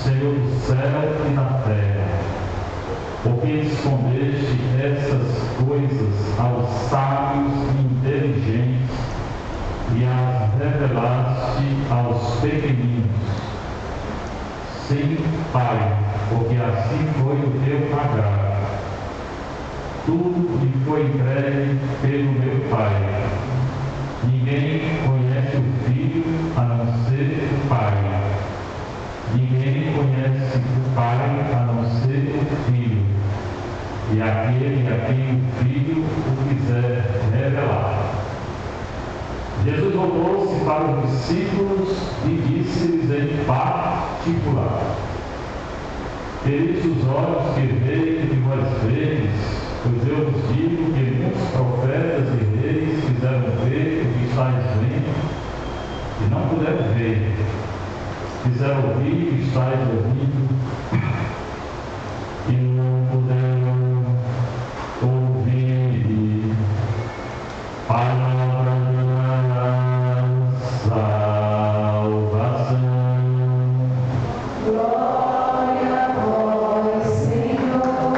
Senhor do céu e da terra, porque escondeste essas coisas aos sábios e inteligentes e as revelaste aos pequeninos. Sim, Pai, porque assim foi o teu agrado. Tudo me foi entregue pelo meu Pai. Ninguém conhece o Filho a não ser o Pai. Ninguém conhece o Pai a não ser o Filho, e aquele a quem o Filho o quiser revelar. Jesus voltou-se para os discípulos e disse-lhes em particular: Felizes os olhos que veem o que vós vedes, pois eu vos digo que muitos profetas e reis quiseram ver o que estáis vendo e não puderam ver. Quiseram ouvir o que estáis ouvindo e não puderam ouvir. Palavra da salvação. Glória a vós, Senhor.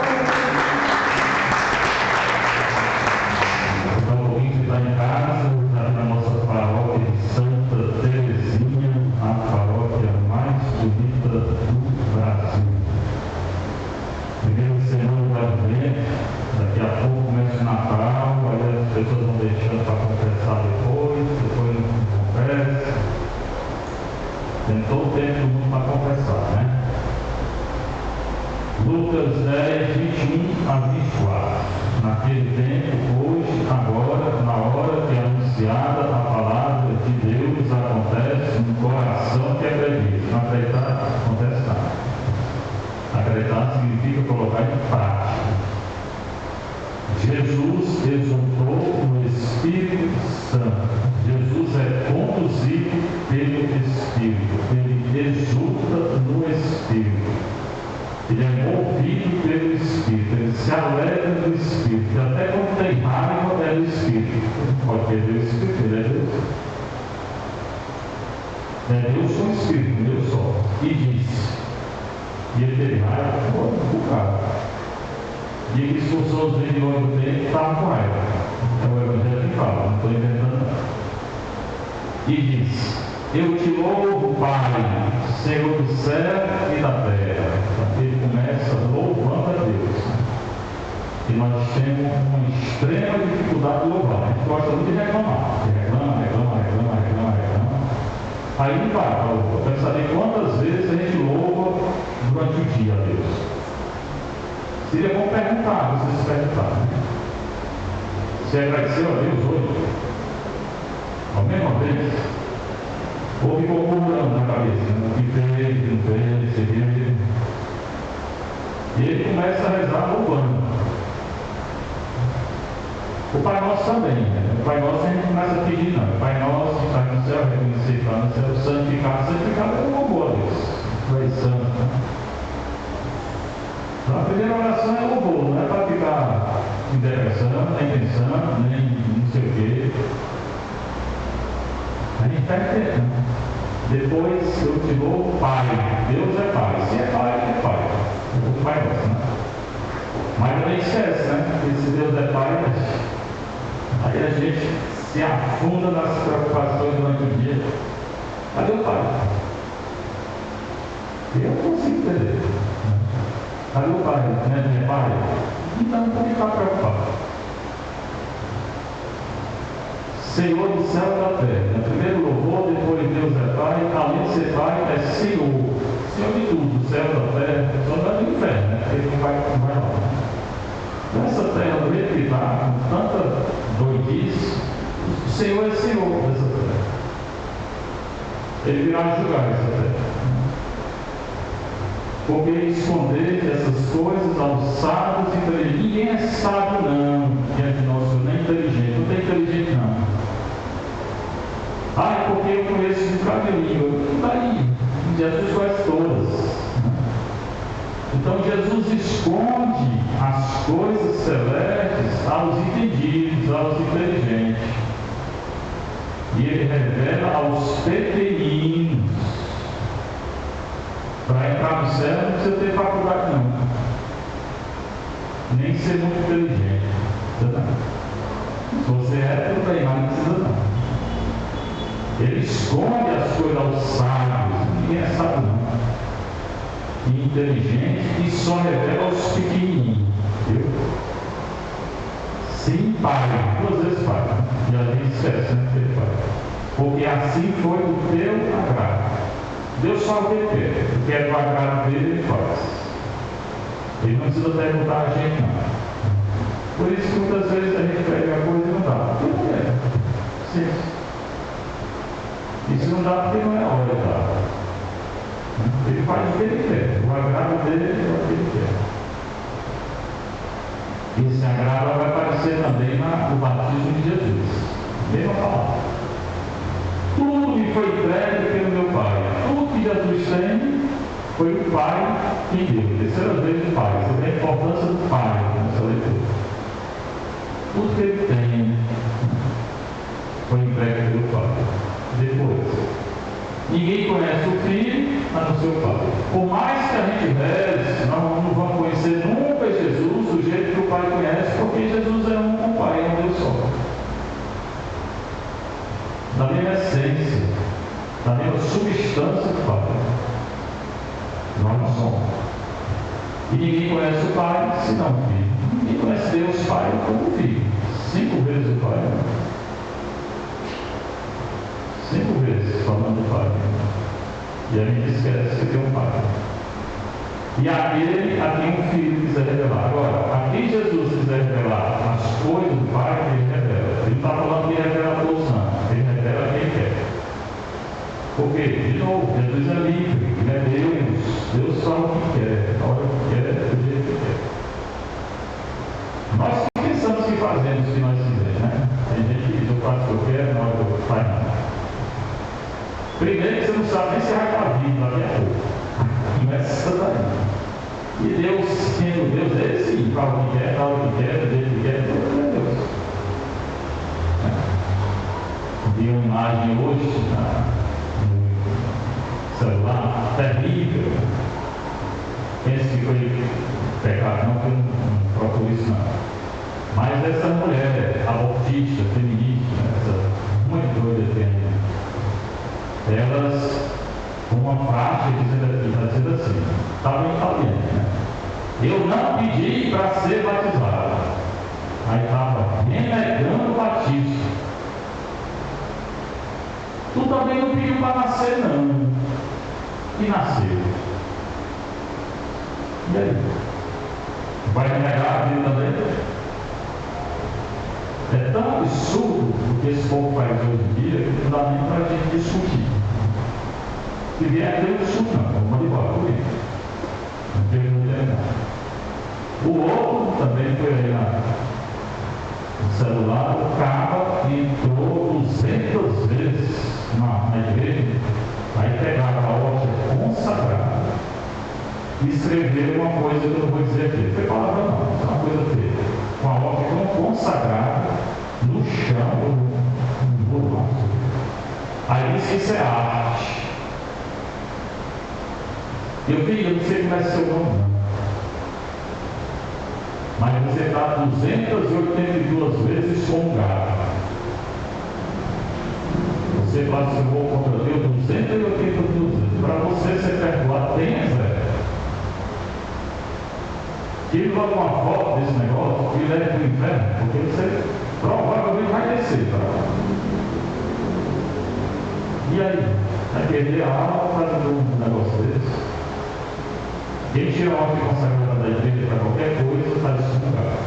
Então, o ouvinte está em casa, na nossa paróquia de Santa Teresinha, a paróquia mais bonita do Brasil. Primeira semana do Advento, daqui a pouco começa o Natal, aí as pessoas vão deixando para confessar depois não confessa. Tem todo o tempo do mundo para confessar, né? Lucas 10, 21 a 24. Naquele tempo, hoje, agora, na hora que é anunciada a palavra de Deus, acontece no coração que acredita. Não acreditar, acontece nada. Acreditar significa colocar em prática. Jesus exultou no Espírito Santo. Jesus é conduzido pelo Espírito. Ele exulta no Espírito. Ele é movido pelo Espírito. Ele se alegra do Espírito. E até quando tem raiva, é do Espírito. Pode perder o Espírito, ele é Deus. É Deus com o Espírito, Deus só. E disse. E ele teve raiva, foi um bocado. E ele expulsou os vendedores do bem que estavam com raiva. É o Evangelho que fala, não estou inventando nada. E diz: Eu te louvo, Pai, Senhor do céu e da terra. Então, ele começa louvando a Deus. E nós temos uma extrema dificuldade de louvar. A gente gosta muito de reclamar. Reclama. Aí não vai, eu quero saber quantas vezes a gente louva durante o dia a Deus. Seria bom perguntar, vocês se perguntarem. Você agradeceu a Deus hoje? A mesma vez? Ou ficou murmurando na cabeça, né? Que fez, que não fez, que fez. E ele começa a rezar louvando. O Pai Nosso também, né? O Pai Nosso a gente começa a pedir, não. O Pai Nosso que está no céu, reconhecer que está no céu, santificado é o louvor a Deus. Tu és santo, né? Então a primeira oração é louvor, não é para ficar em depressão, nem pensando, nem não sei o quê. A gente está entendendo. Depois eu te louvo, Pai. Deus é Pai. Se é Pai, é Pai. É o Pai Nosso, né? Mas não esquece, né? Que se Deus é Pai, aí a gente se afunda nas preocupações durante o dia. Cadê o Pai? Eu consigo entender. Cadê o Pai? Não é Pai? Então não tem que ficar preocupado. Senhor do céu e da terra. Primeiro louvor, depois Deus é Pai. Além de ser Pai, é Senhor. Senhor de tudo, do céu e da terra. Só não é do inferno, né? Porque ele não vai lá. Nessa terra, do jeito que está, com tanta doidice, o Senhor é Senhor dessa terra. Ele virá julgar essa terra. Porque esconder essas coisas aos sábios e inteligentes. Ninguém é sábio, não. Quem é de nós nem inteligente. Não tem inteligente, não. Porque eu conheço um caminho. Não daí. Jesus conhece todas. Então Jesus esconde as coisas celestes aos entendidos, aos inteligentes. E ele revela aos pequeninos. Para entrar no céu não precisa ter faculdade não. Nem ser muito inteligente. Não. Se você é, tudo bem, mas não precisa não. Ele esconde as coisas aos sábios, ninguém é sábio não. E inteligente, e só revela aos pequenininhos. Viu? Sim, Pai, 2 vezes Pai. E a gente esquece, né? Que Pai. Porque assim foi o teu agrado. Deus fala o que quer. O que é do agrado dele, ele faz. Ele não precisa perguntar a gente não. Por isso que muitas vezes a gente pega a coisa e não dá. Porque não é. Sim. E se não dá, porque não é a hora de dar. Ele faz o que ele quer. O agrado dele é o que ele quer. Esse agrado vai aparecer também no batismo de Jesus. Mesma palavra. Tudo me foi entregue pelo meu Pai. Tudo que Jesus tem foi o Pai quem deu. Terceira vez o Pai. Você vê a importância do Pai nessa leitura. Tudo que ele tem foi entregue pelo Pai. Depois, ninguém conhece o Filho a não ser o Pai. Por mais que a gente reze, nós não vamos conhecer nunca Jesus do jeito que o Pai conhece, porque Jesus é um com o Pai, é um Deus só. Da mesma essência, da mesma substância do Pai. Nós não somos. E ninguém conhece o Pai senão o Filho. Ninguém conhece Deus Pai como o Filho. 5 vezes o Pai. 5 vezes falando do Pai. E a gente esquece que tem um Pai. E aquele a quem o Filho quiser revelar. Agora, a quem Jesus quiser revelar as coisas do Pai, ele revela. Ele não está falando que ele revela a todos, não. Ele revela quem quer. Porque, de novo, Jesus é livre. Ele é Deus. Deus fala o que quer, a hora que quer, do jeito que quer. Nós pensamos que fazemos o que nós quisermos, né? Tem gente que diz, eu faço o que eu quero, na hora que eu faço nada. Primeiro que você não sabe nem se vai estar vivo daqui a pouco. Começa daí. E Deus, sendo Deus, ele sim, fala o que quer, fala o que quer, do jeito que quer, tudo é Deus. Vi uma imagem hoje no celular, terrível. Penso que foi pecado, não, que eu não procuro isso não. Mas essa mulher, abortista, feminista, essa muito doida tem, elas, com uma frase dizendo assim, estava em italiano, né? Eu não pedi para ser batizado. Aí estava renegando o batismo. Tu também não pediu para nascer, não. E nasceu. E aí? Vai negar a vida também? É tão absurdo o que esse povo faz hoje em dia que não dá nem para a gente discutir. Se vier aqui, eu discuto não, vamos embora por isso. Não tem nada. O outro também foi aí no celular, o cara entrou 200 vezes na igreja, aí pegaram a hóstia consagrada e escreveram uma coisa que eu não vou dizer aqui. Foi palavra não, é uma coisa feia. Uma hóstia consagrada no chão do burro. Aí disse que isso é arte. Eu não sei como é seu nome, não. Mas você está 282 vezes comungado. Você blasfemou contra Deus 282 vezes. Para você ser perdoado, tem zero. Tire logo uma foto desse negócio e leve para o inferno, porque você provavelmente vai descer. Tá? E aí? Vai perder a alma por causa de um negócio desse? Quem tira a ordem consagrada da igreja para qualquer coisa está excomungado.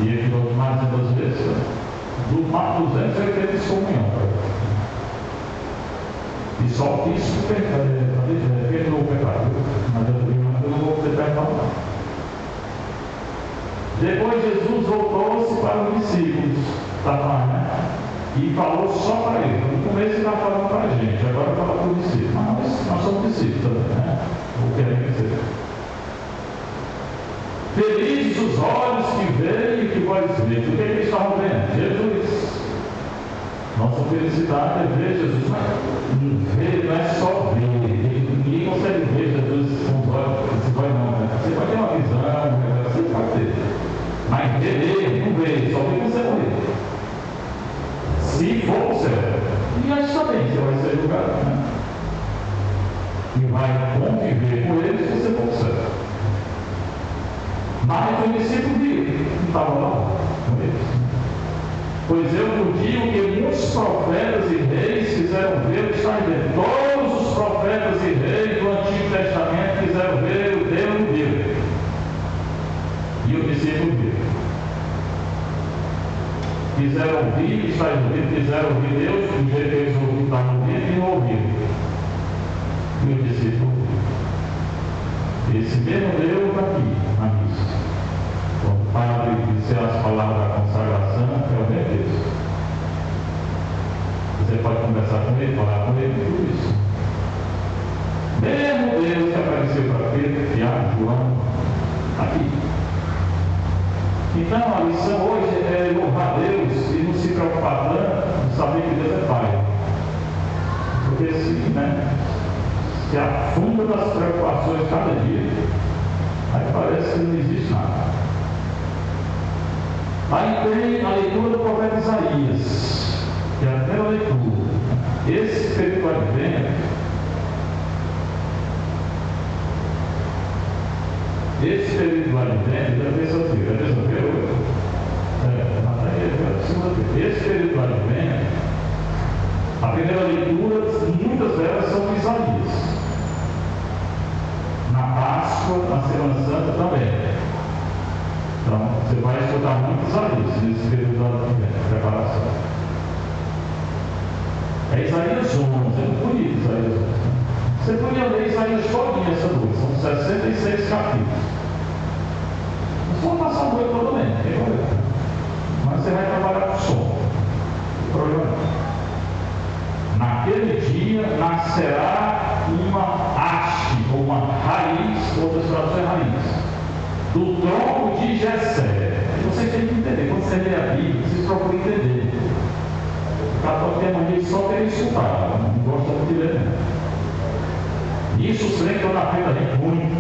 E ele falou mais de 2 vezes. Do 200 ele teve excomunhão. E só isso perdoou o pecado. Mas eu não vou ter perdão. Depois Jesus voltou-se para os discípulos. E falou só para ele. No começo ele estava falando para a gente, agora fala para os discípulos. Mas nós somos discípulos também, né? Ou queremos dizer. Felizes os olhos que veem e que vós veem. O que eles estavam vendo? Jesus. Nossa felicidade é ver Jesus, mas ver não é só ver. Ninguém consegue ver Jesus com os olhos, esse olho não, né? Você pode ter uma visão, você pode ter. Mas ver ele, não vê, só vê você morrer. Se for o céu, e acho também, você vai ser julgado, né? E vai conviver com ele se você for o céu. Mas o discípulo viu, não estava lá com eles. Pois eu vos digo que muitos profetas e reis fizeram ver o que está em Deus. Todos os profetas e reis do Antigo Testamento fizeram ver o Deus no Deus. E o discípulo viu. Fizeram ouvir, que está ouvindo, fizeram ouvir Deus, do jeito que eles estavam ouvindo e não ouviram. E o discípulo viu. Esse mesmo Deus está aqui, na missa. O padre disse as palavras da consagração, é o mesmo Deus. Você pode conversar com ele, falar com ele, tudo isso. Mesmo Deus que apareceu para Pedro, Tiago, João, aqui. Então a lição hoje é louvar Deus e não se preocupar tanto de saber que Deus é Pai. Porque se afunda das preocupações cada dia, aí parece que não existe nada. Aí tem a leitura do profeta Isaías, que é a primeira leitura. Esse período do Advento, é terça-feira, hoje? É segunda-feira. Esse período do Advento, a primeira leitura, muitas delas são de Isaías. Na Páscoa, na Semana Santa também. Então, você vai estudar muito Isaías nesse período da preparação. É Isaías 11, é muito bonito Isaías 11. Você podia ler Isaías todinho essa noite, são 66 capítulos. Não só passar a noite toda bem, não tem problema. Mas você vai trabalhar com som. Não tem problema. Naquele dia nascerá uma haste, ou uma raiz, outras traduções raiz, do tronco de Jessé. Vocês têm que entender, quando você lê a Bíblia, vocês procuram entender. O católico tem a mania de só querer escutar, não gosta muito de ler, não. Isso os crentes estão na frente da gente muito.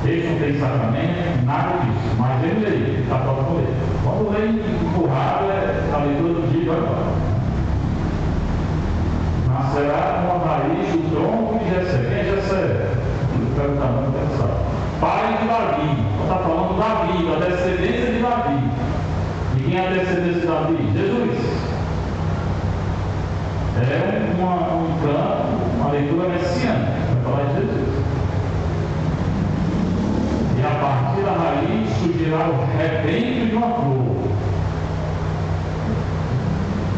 Eles não têm sacramento, nada disso, mas ele lê, o católico lê. Quando lê empurrado, é a leitura do dia e vai embora. Nascerá uma raiz do tronco de Jessé. Quem é Jessé? Não perguntar, não pensar. Pai de Davi, está falando Davi, da descendência de Davi. E quem é a descendência de Davi? Jesus. É um canto, uma leitura messiânica, vai falar de Jesus. E a partir da raiz surgirá o rebento de uma flor.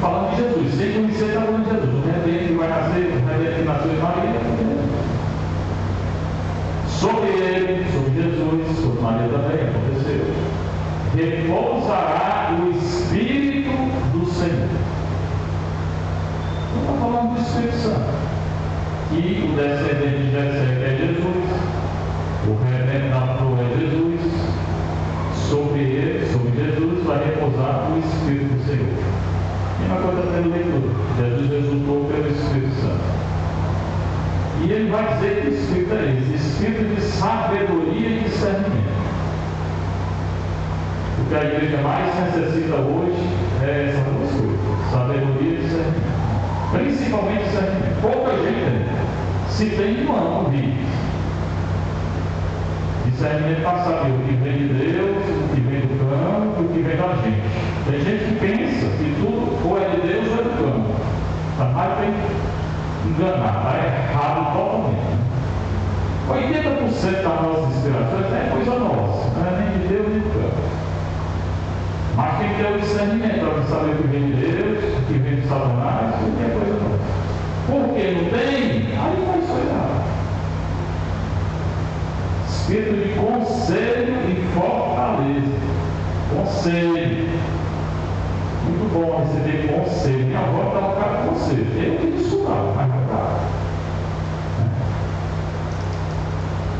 Falando de Jesus, sem conhecer, está falando de Jesus. O rebento que vai nascer, o rebento que nasceu de Maria. Sobre ele, sobre Jesus, sobre Maria também, aconteceu. Repousará o Espírito do Senhor. Não está falando do Espírito Santo. E o descendente de Jessé é Jesus, o rebento da flor é Jesus. Sobre ele, sobre Jesus, vai repousar o Espírito do Senhor. E uma coisa tendo leitura. Jesus resultou pelo Espírito Santo. E ele vai dizer que o Espírito é esse, Espírito de sabedoria e discernimento. O que a igreja mais necessita hoje é essas duas coisas, sabedoria e discernimento. Principalmente discernimento. Pouca gente tem. Se tem, não vive. Discernimento para saber o que vem de Deus, o que vem do campo e o que vem da gente. Tem gente que pensa que tudo ou é de Deus ou é do campo. Mas tem enganar, está errado totalmente. 80% das nossas inspirações é coisa nossa, não é nem de Deus nem do campo. Mas tem que ter o discernimento para saber o que vem de Deus, o que vem de Satanás, o que é coisa nossa. Porque não tem, aí vai só errado. Espírito de conselho e fortaleza. Conselho. Muito bom receber conselho. Minha avó está no cara de conselho. Eu que escutar, mas não dá.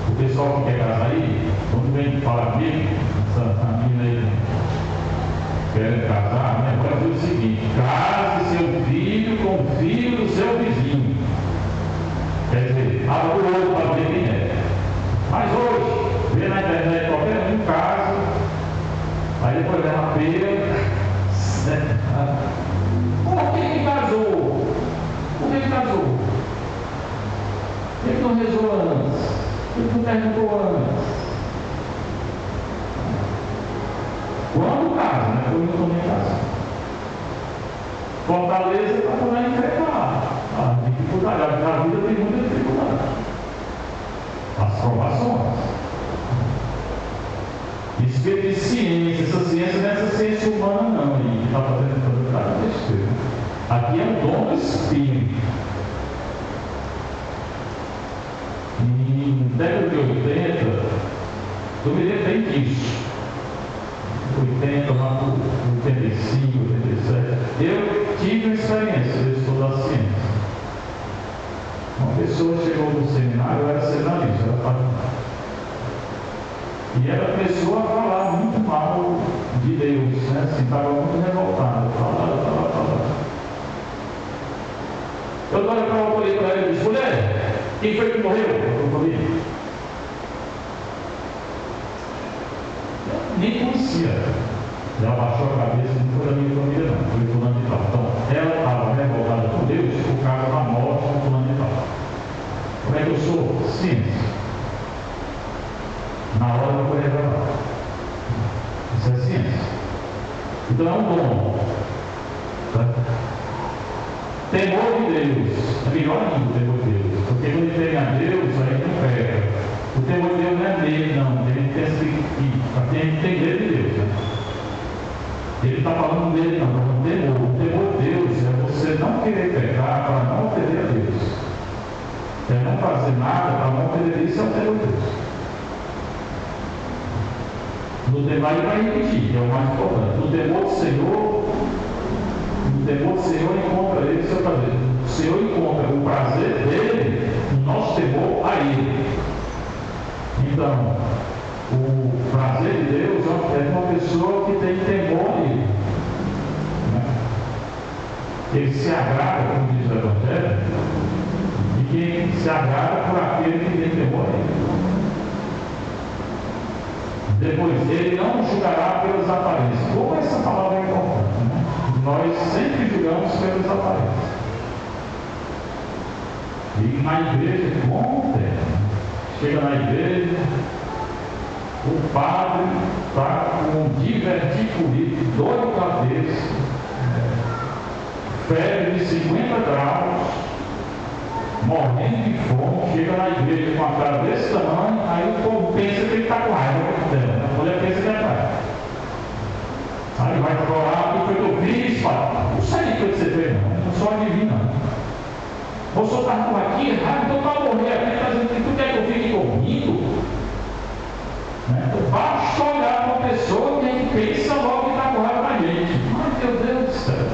O pessoal que quer casar aí, quando vem falar comigo, essa menina aí, querem casar, né? Pode dizer o seguinte: case seu filho com o filho do seu vizinho. Quer dizer, abra o olho para ver quem é. Mas hoje, vê na internet qualquer um casa, aí depois vai na feira. Por que casou? Por que casou? Por que não rezou antes? Por que não perguntou antes? Quando casa, né? Quando eu também caso. Fortaleza para poder enfrentar a dificuldade. A vida tem muita dificuldade. As provações. Isso que de ciência, essa ciência não é essa ciência humana não, aí, que está fazendo cada besteira. Aqui é o dom do Espírito. Em década de 80, eu me lembro bem disso. 80, lá por 85, 87, eu tive uma experiência de estudar ciência. Uma pessoa chegou no seminário, eu era seminarista, era partidário. E ela começou a falar muito mal de Deus, né? Assim, estava muito revoltada, falava. Eu falei para ela e disse: mulher, quem foi que morreu? Eu falei: nem conhecia. Ela baixou a cabeça, não foi da minha família não, foi fulano de tal. Então, ela estava revoltada com Deus por causa da morte do fulano de tal. Como é que eu sou? Ciência. Na hora não foi revelado. Isso é ciência. Então é um dom. Tá? Temor de Deus. É melhor ainda o temor de Deus. Porque quando ele tem a Deus, aí não pega. O temor de Deus não é dele, não. Ele pensa que tem medo de Deus. Né? Ele está falando dele, não. O temor de Deus é você não querer pecar para não ofender a Deus. É não fazer nada para não ofender. Isso é o temor de Deus. No temor ele vai repetir, que é o mais importante. No temor do Senhor encontra ele o seu prazer. O Senhor encontra o prazer dele no nosso temor a ele. Então, o prazer de Deus é uma pessoa que tem temor a ele. Né? Ele se agrada, como diz o Evangelho, e quem se agrada por aquele que tem temor a ele. Depois, ele não julgará pelas aparências. Como essa palavra é importante, né? Nós sempre julgamos pelas aparências. E na igreja, como tem? Chega na igreja, o padre está com um diverticulite, dor de cabeça, febre de 50 graus, morrendo de fome, chega na igreja com a cara desse tamanho, aí o povo pensa que ele está com raiva dela, a mulher pensa que é raiva. Aí vai chorar, o que eu fiz, pai? Não sei o que você fez, não sou adivinho, não. O senhor está aqui, então para morrer aqui, está dizendo que tu quer que eu fique dormindo? Né? Basta olhar para uma pessoa que a gente pensa logo que está com raiva da gente. Ai, meu Deus do céu.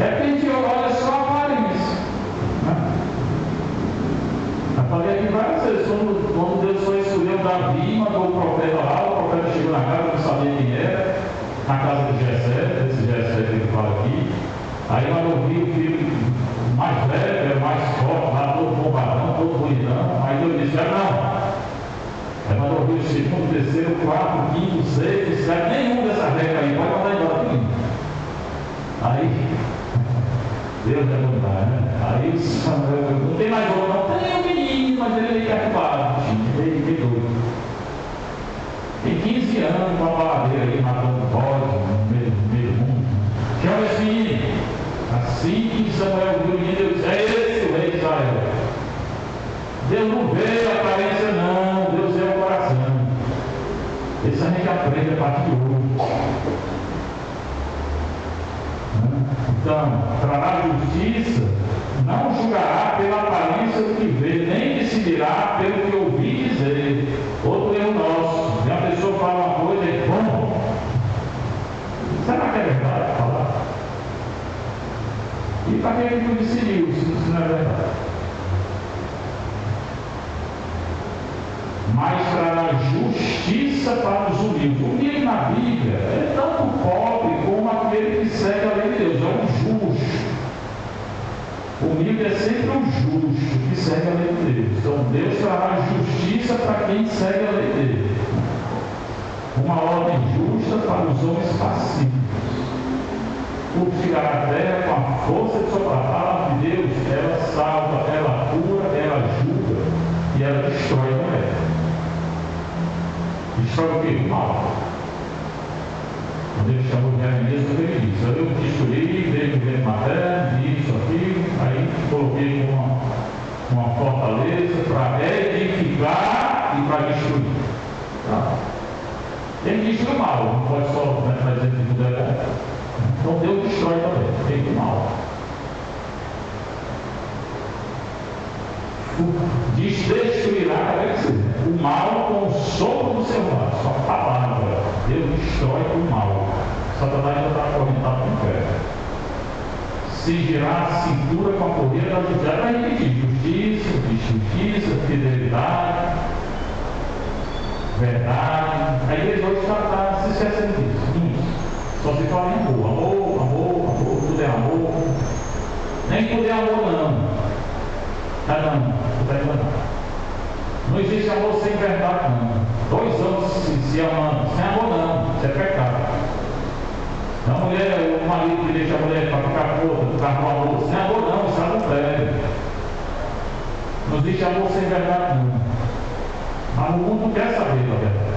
É que a gente olha só a aparência. Eu falei aqui várias vezes, quando Deus foi escolher o Davi, mandou o profeta lá, o profeta chegou na casa, não sabia quem era, na casa de Jessé, esse Jessé que ele fala aqui. Aí mandou vir o filho mais velho, era mais forte, lá todo bombadão, todo bonitão. Aí Deus disse: não. Aí mandou vir o segundo, terceiro, quarto, quinto, sexto, sétimo, nenhum dessas regras aí, pode mandar embora tudo. Aí Deus é bondade, né? Aí Samuel, não tem mais outro, não tem um menino, mas ele é ocupado, ele doido. Tem 15 anos, uma baladeira aí, matando bode no meio do mundo. Chama esse menino. Assim que Samuel viu o menino, Deus disse: é esse o rei de Israel. Deus não vê a aparência, não, Deus vê o coração. Isso a gente aprende a partir de hoje. Então, trará justiça, não julgará pela aparência do que vê, nem decidirá pelo que ouvi dizer. Outro erro nosso, e a pessoa fala uma coisa e bom, será que é verdade falar? E para que ele não decidiu, se isso não é verdade? Mas trará justiça para os humildes. Humilde na Bíblia, ele está segue a lei de Deus. Então Deus trará justiça para quem segue a lei dele. Uma ordem justa para os homens pacíficos. Purificará a terra com a força de sua palavra de Deus. Ela salva, ela cura, ela ajuda e ela destrói também. Destrói o quê? O mal. Quando ele chamou de Jeremias, ele disse: eu te escolhi, veio do vento materno, isso, aquilo, aí coloquei uma fortaleza para edificar e para destruir. Tá? Tem que destruir o mal, não pode só dizer que tudo é bom. Então Deus destrói também, tem o mal. Destruirá, quer dizer, o mal com o sopro do seu lado, sua palavra. Deus destrói o mal. Satanás já está acorrentado no inferno. Cingirá a cintura com a correia da justiça. Vai repetir: justiça, fidelidade, verdade. A igreja hoje está se esquecendo disso. Só se fala em amor, tudo é amor. Nem tudo é amor, não. Não existe amor sem verdade, não. 2 anos se amando, sem amor, não. Isso é pecado. A mulher, o marido que deixa a mulher para ficar puta, ficar com amor, sem amor, não. Isso é adultério. Não existe amor sem verdade, não. Mas o mundo quer saber da verdade.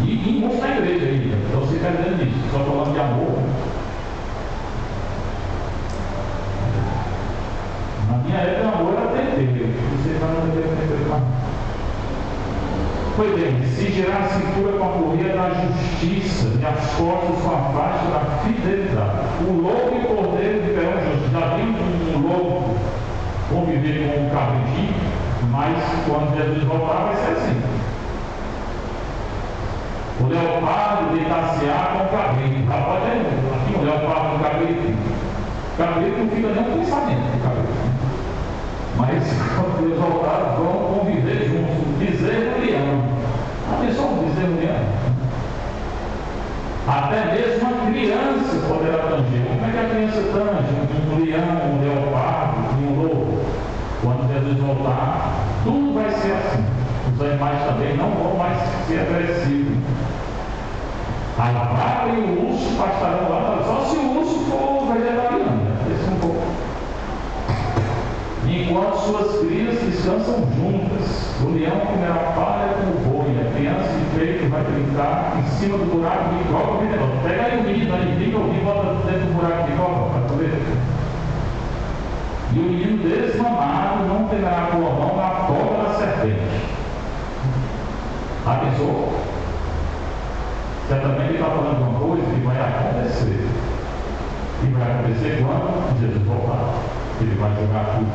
E muitos na igreja ainda estão se perdendo nisso, só falando de amor. Na minha época, o amor era tempero. Você vai não ter tempero mais. Pois bem, se girar a cintura com a correia da justiça e as costas com a faixa da fidelidade. O lobo e o cordeiro de Perão justo. Já viu um lobo conviver com um cabritinho, mas quando Jesus voltar vai ser assim. O leopardo deitar-se-á com o cabrito. Pode ter aqui o leopardo com o cabrito. O cabrito não fica nem um pensamento do cabrito. Mas quando Deus voltar, vão conviver juntos. O bezerro e o leão. A pessoa um bezerro e o leão. Até mesmo uma criança poderá tanger. Como é que a criança tange? Um leão, um leopardo e um lobo. Quando Jesus voltar, tudo vai ser assim. Os animais também não vão mais ser agressivos. A vaca e o urso pastarão lá, só se o urso for vegetariano. Esse um pouco. Enquanto suas crias descansam juntas, o leão comerá palha com o boi, a criança de peito vai brincar em cima do buraco de cobra venenosa. Pega aí o menino, aí fica o menino, bota dentro do buraco de cobra, para poder. E o menino desmamado não terá com a mão a cobra da serpente. Avisou? Certamente ele está falando de uma coisa que vai acontecer. E vai acontecer quando Jesus voltar. Ele vai jogar tudo.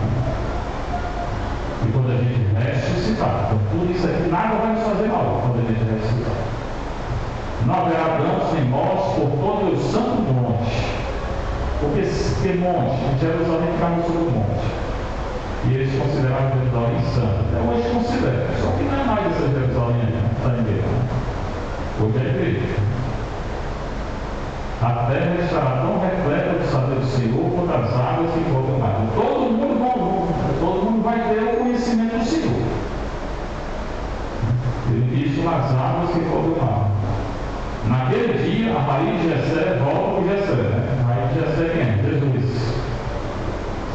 E quando a gente ressuscitar, então tudo isso aqui, nada vai nos fazer mal quando a gente ressuscitar. Não haverá danos nem mortes por todo o santo monte. Porque monte, Jerusalém ficava sobre o monte. E eles consideravam Jerusalém santa. Até hoje consideram. Só que não é mais essa Jerusalém, não está em Deus. Hoje é a igreja. A terra estará tão repleta do saber do Senhor quanto as águas que cobrem o mar. Todo mundo vai ter o conhecimento do Senhor. Ele diz nas águas que cobrem o mar. Naquele dia, a rainha de Jessé volta para Jessé. A rainha de Jessé quem é? Jesus.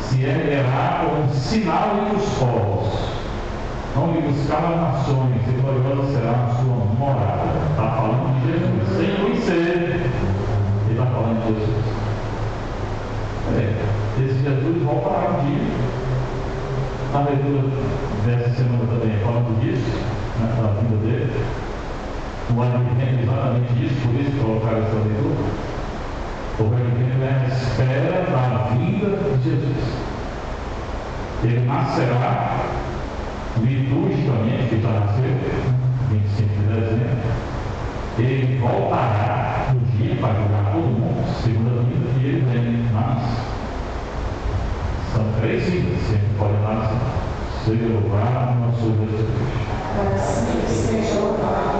Se erguerá como um sinal entre os povos. Vão me buscar nas nações, e gloriosa será a sua morada. Está falando de Jesus, sem conhecer. Ele está falando de Jesus. Esse Jesus voltará um dia. Na leitura dessa semana também, falando disso, da vida dele. O advento exatamente disso, por isso colocaram essa leitura. O advento é a espera da vinda de Jesus. Ele nascerá liturgicamente, que já nasceu, 25 de dezembro. Ele voltará no dia para julgar todo mundo, segunda vinda, e ele vem, nasce. São 3 vidas, sempre pode nascer. Seja louvado na sua Jesus. Seja louvado.